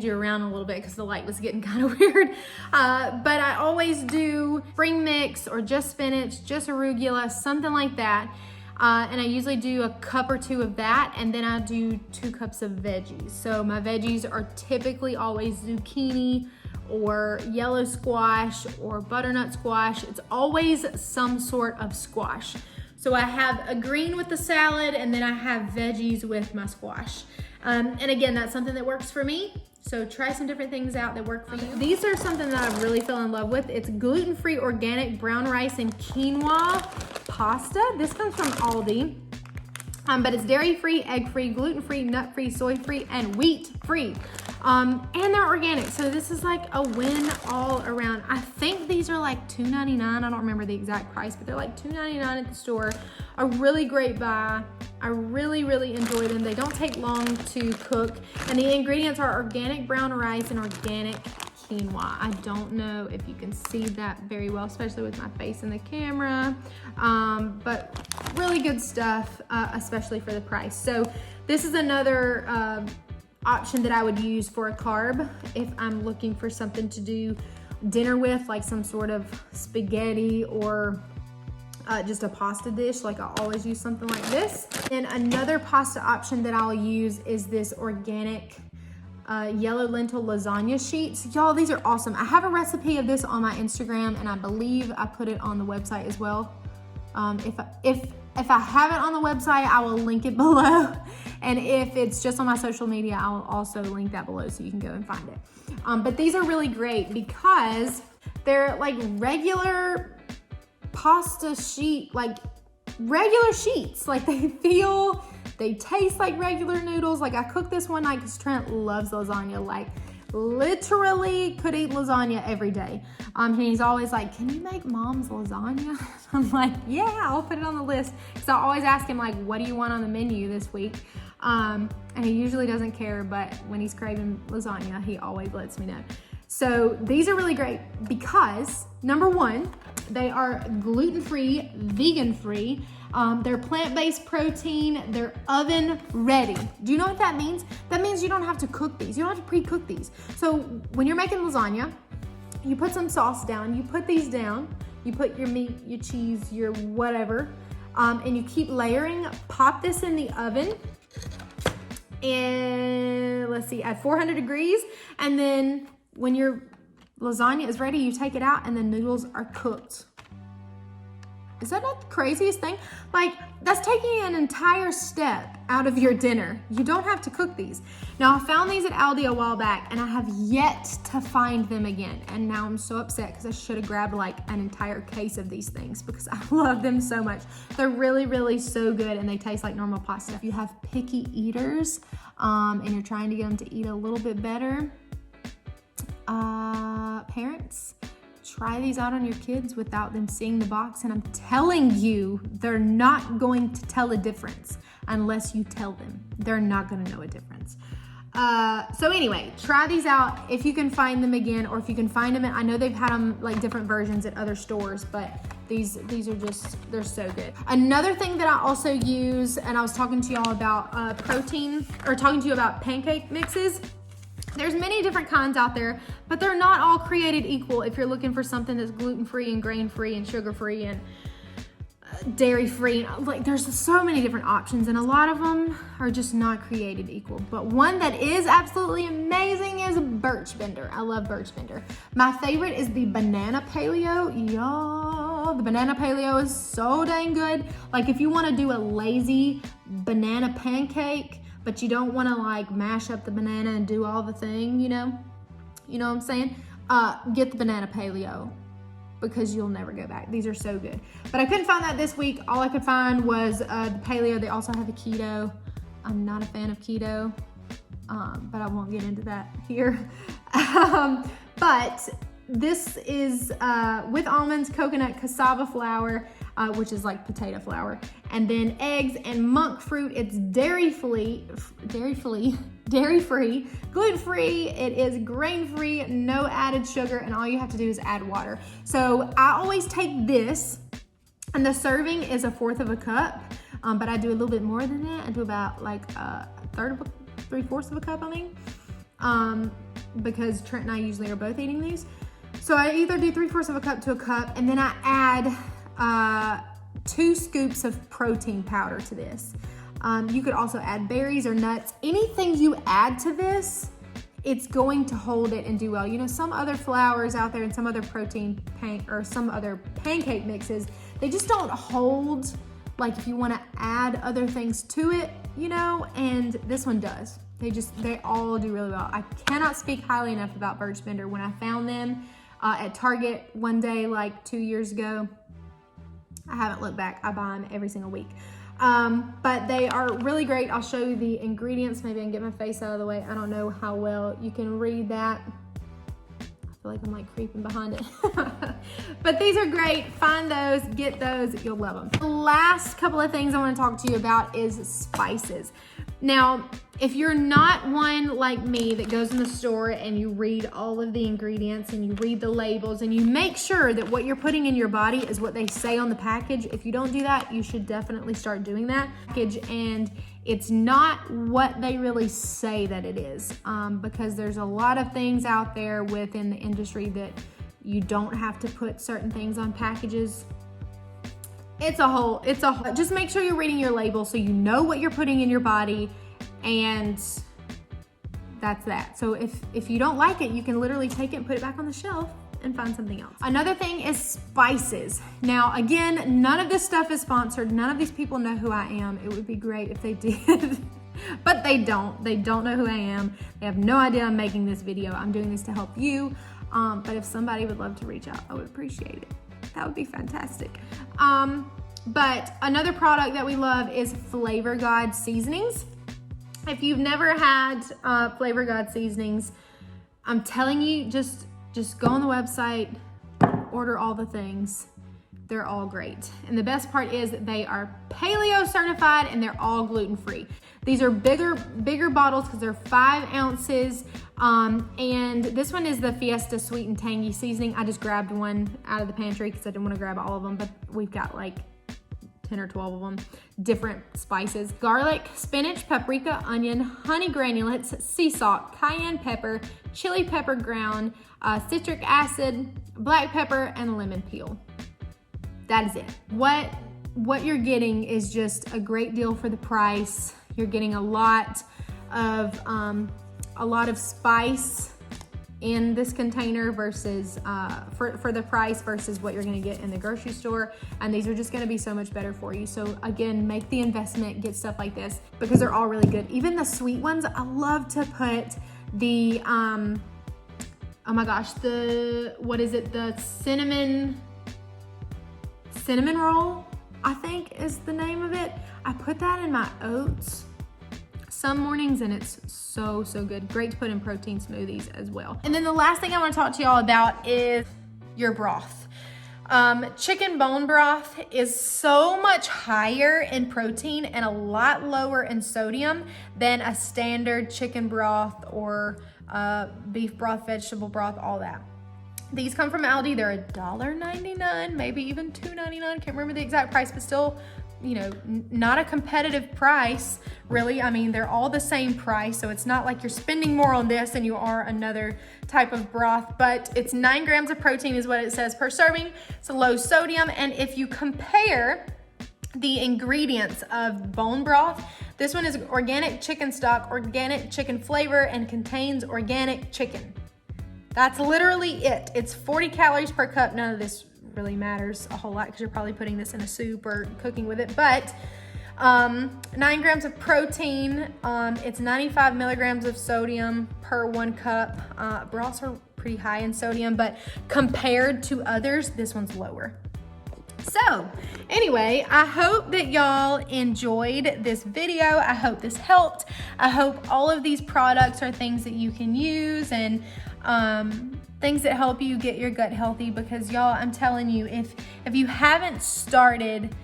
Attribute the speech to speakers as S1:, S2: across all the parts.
S1: you around a little bit because the light was getting kind of weird. But I always do spring mix or just spinach, just arugula, something like that. And I usually do a cup or two of that, and then I do 2 cups of veggies. So my veggies are typically always zucchini or yellow squash or butternut squash. It's always some sort of squash. So I have a green with the salad, and then I have veggies with my squash. And again, that's something that works for me. So try some different things out that work for you. These are something that I really fell in love with. It's gluten-free organic brown rice and quinoa pasta. This comes from Aldi, but it's dairy-free, egg-free, gluten-free, nut-free, soy-free, and wheat-free. And they're organic, so this is like a win all around. I think these are like $2.99. I don't remember the exact price, but they're like $2.99 at the store. A really great buy. I really, really enjoy them. They don't take long to cook, and the ingredients are organic brown rice and organic quinoa. I don't know if you can see that very well, especially with my face in the camera, but really good stuff, especially for the price. So this is another option that I would use for a carb if I'm looking for something to do dinner with, like some sort of spaghetti or just a pasta dish. Like I always use something like this. And another pasta option that I'll use is this organic yellow lentil lasagna sheets. Y'all, these are awesome. I have a recipe of this on my Instagram, and I believe I put it on the website as well. If I have it on the website, I will link it below. And if it's just on my social media, I will also link that below so you can go and find it. But these are really great because they're like regular pasta sheet, like regular sheets. Like they taste like regular noodles. Like I cooked this one night because Trent loves lasagna. Like literally could eat lasagna every day. And he's always like, can you make mom's lasagna? I'm like, yeah, I'll put it on the list. So I always ask him like, what do you want on the menu this week? And he usually doesn't care, but when he's craving lasagna, he always lets me know. So these are really great because number one, they are gluten-free, vegan-free. They're plant-based protein. They're oven ready. Do you know what that means? That means you don't have to cook these. You don't have to pre-cook these. So when you're making lasagna, you put some sauce down, you put these down, you put your meat, your cheese, your whatever, and you keep layering. Pop this in the oven, and let's see, at 400 degrees. And then when your lasagna is ready, you take it out and the noodles are cooked. Is that not the craziest thing? Like, that's taking an entire step out of your dinner. You don't have to cook these. Now, I found these at Aldi a while back, and I have yet to find them again. And now I'm so upset because I should have grabbed like an entire case of these things because I love them so much. They're really, really so good, and they taste like normal pasta. If you have picky eaters and you're trying to get them to eat a little bit better, parents, try these out on your kids without them seeing the box, and I'm telling you, they're not going to tell a difference unless you tell them. They're not going to know a difference. So anyway, try these out if you can find them again, or if you can find them. I know they've had them like different versions at other stores, but these are just, they're so good. Another thing that I also use, and I was talking to y'all about talking to you about pancake mixes. There's many different kinds out there, but they're not all created equal if you're looking for something that's gluten-free and grain-free and sugar-free and dairy-free. Like, there's so many different options, and a lot of them are just not created equal. But one that is absolutely amazing is Birch Bender. I love Birch Bender. My favorite is the banana paleo. Y'all, the banana paleo is so dang good. Like, if you want to do a lazy banana pancake, but you don't want to like mash up the banana and do all the thing, you know what I'm saying? Get the banana paleo because you'll never go back. These are so good. But I couldn't find that this week. All I could find was the paleo. They also have a keto. I'm not a fan of keto, but I won't get into that here. But this is with almonds, coconut, cassava flour, which is like potato flour, and then eggs and monk fruit. It's dairy-free, gluten-free, it is grain-free, no added sugar, and all you have to do is add water. So I always take this, and the serving is 1/4 cup, but I do a little bit more than that. I do about like 3/4 of a cup, I think. because Trent and I usually are both eating these. So I either do 3/4 of a cup to a cup, and then I add 2 scoops of protein powder to this. You could also add berries or nuts. Anything you add to this, it's going to hold it and do well. You know, some other flours out there and some other some other pancake mixes, they just don't hold, like if you want to add other things to it, you know, and this one does. They all do really well. I cannot speak highly enough about Birch Bender. When I found them at Target one day, like 2 years ago, I haven't looked back. I buy them every single week. But they are really great. I'll show you the ingredients. Maybe I can get my face out of the way. I don't know how well you can read that. I feel like I'm like creeping behind it. But these are great. Find those, get those, you'll love them. The last couple of things I want to talk to you about is spices. Now, if you're not one like me that goes in the store and you read all of the ingredients and you read the labels and you make sure that what you're putting in your body is what they say on the package, if you don't do that, you should definitely start doing that. And it's not what they really say that it is, because there's a lot of things out there within the industry that you don't have to put certain things on packages. It's a whole, just make sure you're reading your label so you know what you're putting in your body, and that's that. So if you don't like it, you can literally take it and put it back on the shelf and find something else. Another thing is spices. Now, again, none of this stuff is sponsored. None of these people know who I am. It would be great if they did, but they don't. They don't know who I am. They have no idea I'm making this video. I'm doing this to help you. But if somebody would love to reach out, I would appreciate it. That would be fantastic. But another product that we love is Flavor God seasonings. If you've never had Flavor God seasonings, I'm telling you, just go on the website, order all the things. They're all great. And the best part is that they are paleo certified and they're all gluten-free. These are bigger bottles because they're 5 ounces. And this one is the Fiesta Sweet and Tangy seasoning. I just grabbed one out of the pantry because I didn't want to grab all of them, but we've got like 10 or 12 of them, different spices. Garlic, spinach, paprika, onion, honey granulates, sea salt, cayenne pepper, chili pepper ground, citric acid, black pepper, and lemon peel. That is it. What you're getting is just a great deal for the price. You're getting a lot of spice in this container versus for the price versus what you're gonna get in the grocery store. And these are just gonna be so much better for you. So again, make the investment, get stuff like this because they're all really good. Even the sweet ones, I love to put the, oh my gosh, what is it? The cinnamon roll, I think is the name of it. I put that in my oats some mornings and it's so good. Great to put in protein smoothies as well. And then the last thing I want to talk to y'all about is your broth. Chicken bone broth is so much higher in protein and a lot lower in sodium than a standard chicken broth or beef broth, vegetable broth, all that. These come from Aldi. They're $1.99, maybe even $2.99. Can't remember the exact price, but still, you know, not a competitive price, really. I mean, they're all the same price, so it's not like you're spending more on this than you are another type of broth, but it's 9 grams of protein is what it says per serving. It's a low sodium, and if you compare the ingredients of bone broth, this one is organic chicken stock, organic chicken flavor, and contains organic chicken. That's literally it. It's 40 calories per cup. None of this really matters a whole lot because you're probably putting this in a soup or cooking with it, but 9 grams of protein. It's 95 milligrams of sodium per 1 cup. Broths are pretty high in sodium, but compared to others, this one's lower. So anyway, I hope that y'all enjoyed this video. I hope this helped. I hope all of these products are things that you can use and things that help you get your gut healthy, because y'all, I'm telling you, if you haven't started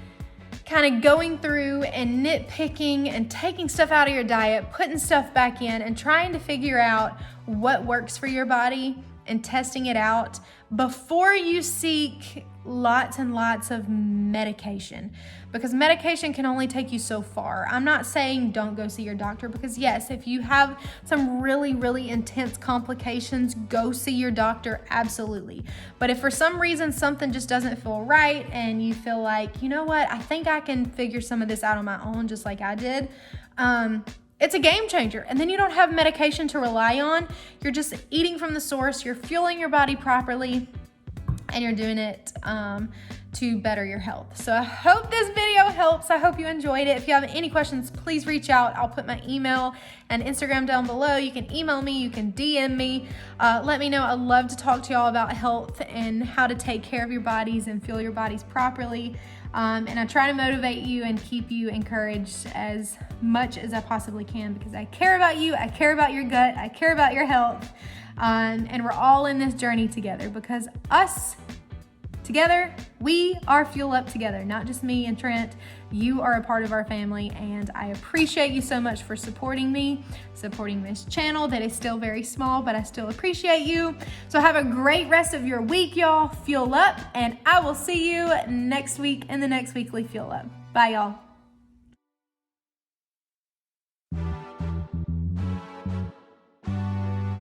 S1: kind of going through and nitpicking and taking stuff out of your diet, putting stuff back in and trying to figure out what works for your body, and testing it out before you seek lots and lots of medication, because medication can only take you so far. I'm not saying don't go see your doctor, because yes, if you have some really, really intense complications, go see your doctor, absolutely. But if for some reason something just doesn't feel right and you feel like, you know what, I think I can figure some of this out on my own, just like I did, it's a game changer. And then you don't have medication to rely on. You're just eating from the source, you're fueling your body properly, and you're doing it to better your health. So I hope this video helps. I hope you enjoyed it. If you have any questions, please reach out. I'll put my email and Instagram down below. You can email me, you can DM me. Let me know. I'd love to talk to y'all about health and how to take care of your bodies and fuel your bodies properly. And I try to motivate you and keep you encouraged as much as I possibly can, because I care about you, I care about your gut, I care about your health, and we're all in this journey together, because us together, we are Fuel Up together, not just me and Trent. You are a part of our family, and I appreciate you so much for supporting me, supporting this channel that is still very small, but I still appreciate you. So have a great rest of your week, y'all. Fuel Up, and I will see you next week in the next weekly Fuel Up. Bye, y'all.